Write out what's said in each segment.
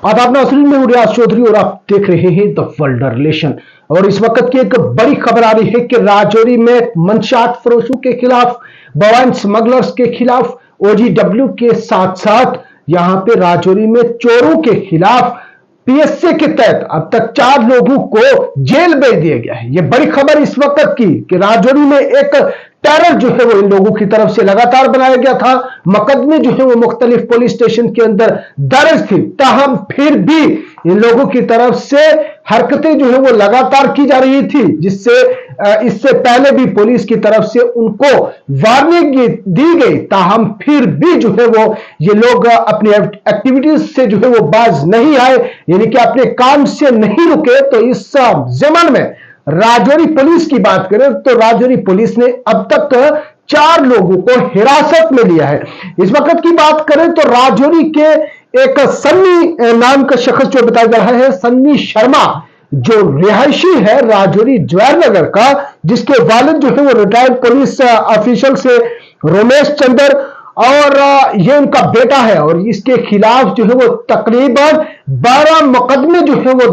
आदाब नाज़रीन, मैं रियाज चौधरी और आप देख रहे हैं द वर्ल्ड रिलेशन। और इस वक्त की एक बड़ी खबर आ रही है कि राजौरी में मंशियात फरोशों के खिलाफ, बवाइन स्मगलर्स के खिलाफ, OGW के साथ साथ यहां पे राजौरी में चोरों के खिलाफ PSA के तहत अब तक 4 लोगों को जेल भेज दिया गया है। यह बड़ी खबर इस वक्त की कि राजौरी में एक टेरर जो है वो इन लोगों की तरफ से लगातार बनाया गया था। मुकदमे जो है वो मुख्तलिफ पुलिस स्टेशन के अंदर दर्ज थी, ताहम फिर भी इन लोगों की तरफ से हरकतें जो है वो लगातार की जा रही थी, जिससे इससे पहले भी पुलिस की तरफ से उनको वार्निंग दी गई, ताहम फिर भी जो है वो ये लोग अपनी एक्टिविटीज से जो है वो बाज नहीं आए, यानी कि अपने काम से नहीं रुके। तो इस ज़मन में राजौरी पुलिस की बात करें तो राजौरी पुलिस ने अब तक 4 लोगों को हिरासत में लिया है। इस वक्त की बात करें तो राजौरी के एक सन्नी नाम का शख्स जो बताया जा रहा है, सन्नी शर्मा, जो रिहायशी है राजौरी जवाहर नगर का, जिसके वालिद जो है वो रिटायर्ड पुलिस ऑफिसर से रमेश चंद्र, और ये उनका बेटा है। और इसके खिलाफ जो है वो तकरीबन 12 मुकदमे जो है वो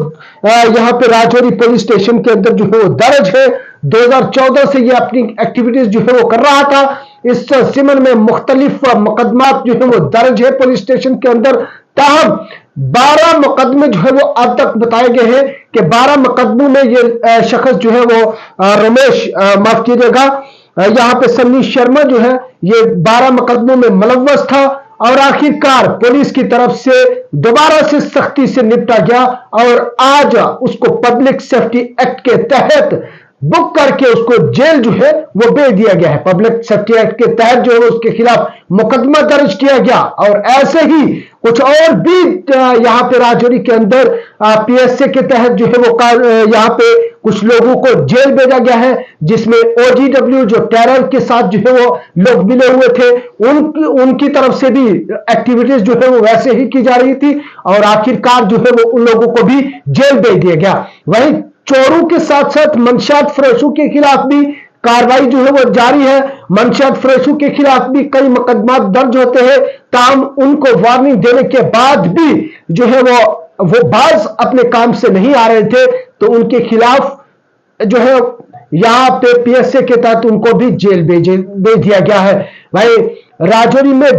यहां पे राजौरी पुलिस स्टेशन के अंदर जो है वो दर्ज है। 2014 से ये अपनी एक्टिविटीज जो है वो कर रहा था। इस सिमन में मुख्तलिफ मुकदमात जो है वो दर्ज है पुलिस स्टेशन के अंदर, ताहम 12 मुकदमे जो है वो अब तक बताए गए हैं कि 12 मुकदमों में ये शख्स जो है वो रमेश, माफ कीजिएगा, यहां पे सन्नी शर्मा जो है ये 12 मुकदमों में मुलव्वस था। और आखिरकार पुलिस की तरफ से दोबारा से सख्ती से निपटा गया और आज उसको पब्लिक सेफ्टी एक्ट के तहत बुक करके उसको जेल जो है वो भेज दिया गया है। पब्लिक सेफ्टी एक्ट के तहत जो है उसके खिलाफ मुकदमा दर्ज किया गया। और ऐसे ही कुछ और भी यहां पे राजौरी के अंदर PSA के तहत जो है वो यहां पे कुछ लोगों को जेल भेजा गया है, जिसमें OGW जो टेरर के साथ जो है वो लोग मिले हुए थे, उनकी तरफ से भी एक्टिविटीज जो है वो वैसे ही की जा रही थी। और आखिरकार जो है वो उन लोगों को भी जेल भेज दिया गया। वहीं चोरों के साथ साथ मंशियात फरोशों के खिलाफ भी कार्रवाई जो है वो जारी है। मंशियात फरोशों के खिलाफ भी कई मुकदमा दर्ज होते हैं, ताहम उनको वार्निंग देने के बाद भी जो है वो बाज अपने काम से नहीं आ रहे थे, तो उनके खिलाफ जो है यहां पे PSA के तहत उनको भी जेल भेज दिया गया है। भाई राजौरी में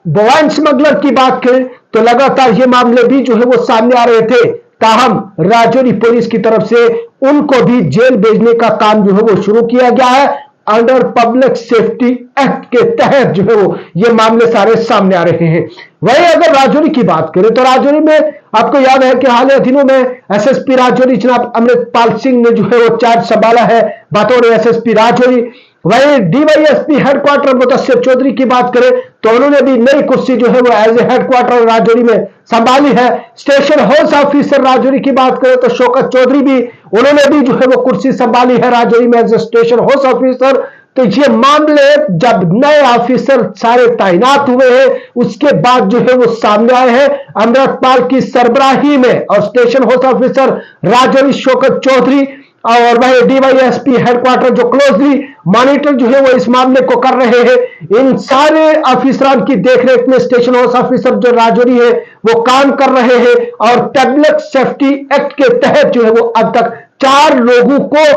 बवाइन स्मगलर की बात करें तो लगातार ये मामले भी जो है वो सामने आ रहे थे, ताहम राजौरी पुलिस की तरफ से उनको भी जेल भेजने का काम जो है वो शुरू किया गया है। अंडर पब्लिक सेफ्टी एक्ट के तहत जो है वो ये मामले सारे सामने आ रहे हैं। वही अगर राजौरी की बात करें तो राजौरी में आपको याद है कि हाल दिनों में SSP राजौरी जनाब अमृतपाल सिंह ने जो है वो चार्ज संभाला है बतौर SSP राजौरी। वही DYSP हेडक्वार्टर मुदस्सिर चौधरी की बात करें तो उन्होंने भी नई कुर्सी जो है वो एज ए हेडक्वार्टर राजौरी में संभाली है। स्टेशन हाउस ऑफिसर राजौरी की बात करें तो शौकत चौधरी भी, उन्होंने भी जो है वो कुर्सी संभाली है राजौरी में as a station house officer. तो ये मामले जब नए ऑफिसर सारे तैनात हुए हैं उसके बाद जो है वो सामने आए हैं। अमृतपाल की सरबराही में और station house officer Rajouri Shaukat Chaudhary और वही DYSP हेडक्वार्टर जो क्लोजली मॉनिटर जो है वो इस मामले को कर रहे हैं, इन सारे ऑफिसरान की देखरेख में स्टेशन हाउस ऑफिसर जो राजौरी है वो काम कर रहे हैं। और पब्लिक सेफ्टी एक्ट के तहत जो है वो अब तक 4 लोगों को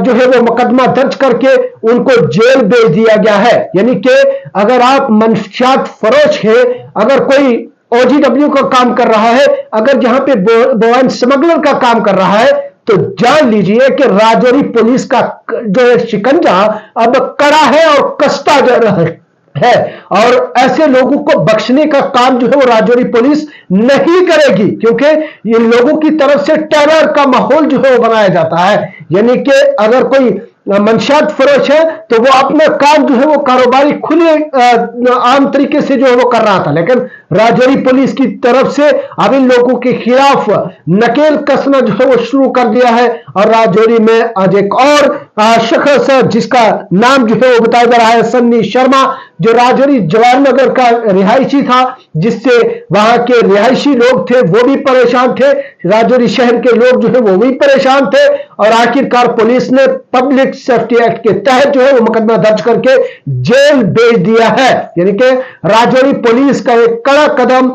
जो है वो मुकदमा दर्ज करके उनको जेल भेज दिया गया है। यानी कि अगर आप मंशियात फरोश है, अगर कोई OGW का काम कर रहा है, अगर जहां पे बवाइन स्मगलर का काम कर रहा है, तो जान लीजिए कि राजौरी पुलिस का जो है शिकंजा अब कड़ा है और कसता जा रहा है। और ऐसे लोगों को बख्शने का काम जो है वो राजौरी पुलिस नहीं करेगी, क्योंकि इन लोगों की तरफ से टेरर का माहौल जो है वो बनाया जाता है। यानी कि अगर कोई मंशियात फरोश है तो वो अपना काम जो है वो कारोबारी खुले आम तरीके से जो है वो कर रहा था, लेकिन राजौरी पुलिस की तरफ से अब इन लोगों के खिलाफ नकेल कसना जो है वो शुरू कर दिया है। और राजौरी में आज एक और शख्स जिसका नाम जो है वो बताया जा रहा है सन्नी शर्मा, जो राजौरी जवाहर नगर का रिहायशी था, जिससे वहां के रिहायशी लोग थे वो भी परेशान थे, राजौरी शहर के लोग जो है वो भी परेशान थे। और आखिरकार पुलिस ने पब्लिक सेफ्टी एक्ट के तहत जो है वो मुकदमा दर्ज करके जेल भेज दिया है। यानी कि राजौरी पुलिस का एक कड़ा कदम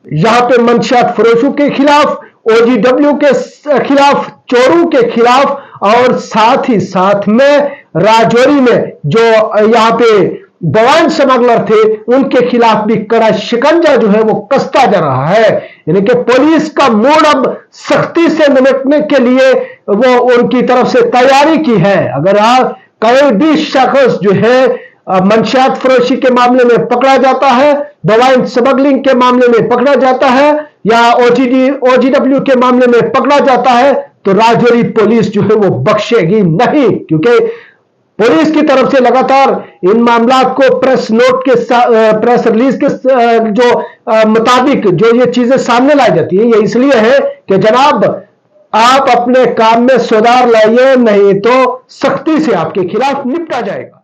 यहाँ पे मंशियात फरोशों के खिलाफ, OGW के खिलाफ, चोरों के खिलाफ, और साथ ही साथ में राजौरी में जो यहाँ पे बवाइन स्मगलर थे उनके खिलाफ भी कड़ा शिकंजा जो है वो कसता जा रहा है। यानी कि पुलिस का मूड अब सख्ती से निपटने के लिए वो उनकी तरफ से तैयारी की है। अगर कोई भी शख्स जो है मंशियात फरोशी के मामले में पकड़ा जाता है, बवाइन स्मगलिंग के मामले में पकड़ा जाता है, या OGW के मामले में पकड़ा जाता है, तो राजौरी पुलिस जो है वो बख्शेगी नहीं, क्योंकि पुलिस की तरफ से लगातार इन मामला को प्रेस नोट के प्रेस रिलीज के जो मुताबिक जो ये चीजें सामने लाई जाती है, ये इसलिए है कि जनाब आप अपने काम में सुधार लाइए, नहीं तो सख्ती से आपके खिलाफ निपटा जाएगा।